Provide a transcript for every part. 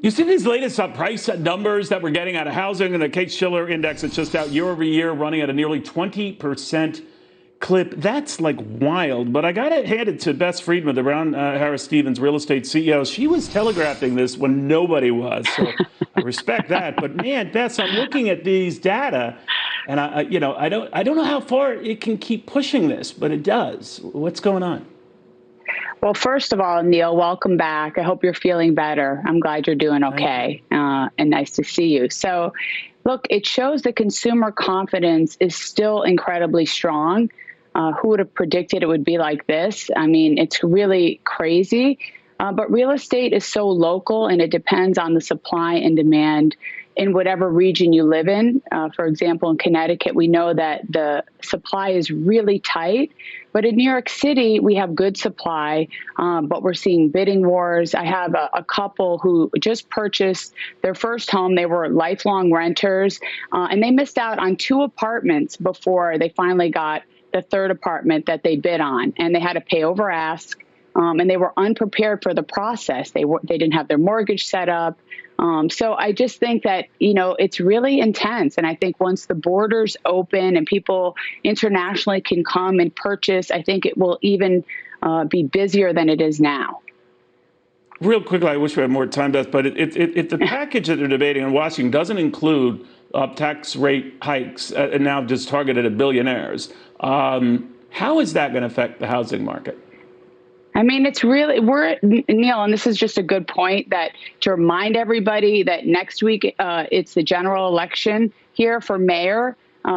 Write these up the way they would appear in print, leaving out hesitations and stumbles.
You see these latest price numbers that we're getting out of housing, and the Case-Shiller index is just out year over year, running at a nearly 20% clip. That's like wild. But I got to hand it to Bess Freedman, the Brown Harris Stevens real estate CEO. She was telegraphing this when nobody was. So I respect that. But man, Bess, I'm looking at these data, and I don't know how far it can keep pushing this, but it does. What's going on? Well, first of all, Neil, welcome back. I hope you're feeling better. I'm glad you're doing okay, and nice to see you. So, look, it shows that consumer confidence is still incredibly strong. Who would have predicted it would be like this? I mean, it's really crazy. But real estate is so local, and it depends on the supply and demand in whatever region you live in. For example, in Connecticut, we know that the supply is really tight. But in New York City, we have good supply, but we're seeing bidding wars. I have a couple who just purchased their first home. They were lifelong renters, and they missed out on 2 apartments before they finally got the 3rd apartment that they bid on. And they had to pay over ask, and they were unprepared for the process. They didn't have their mortgage set up. So I just think that, it's really intense. And I think once the borders open and people internationally can come and purchase, I think it will even be busier than it is now. Real quickly, I wish we had more time, Beth, but if the package that they're debating in Washington doesn't include tax rate hikes and now just targeted at billionaires, how is that going to affect the housing market? I mean, Neil, and this is just a good point to remind everybody that next week it's the general election here for mayor.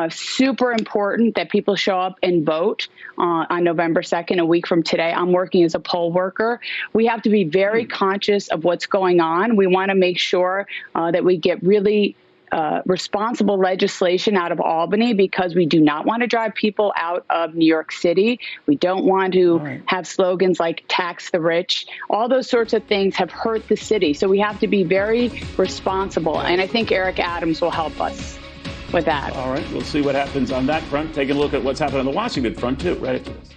Super important that people show up and vote on November 2nd, a week from today. I'm working as a poll worker. We have to be very conscious of what's going on. We want to make sure that we get really responsible legislation out of Albany, because we do not want to drive people out of New York City. We don't want to have slogans like tax the rich. All those sorts of things have hurt the city. So we have to be very responsible. And I think Eric Adams will help us with that. All right. We'll see what happens on that front. Taking a look at what's happening on the Washington front, too, right after this.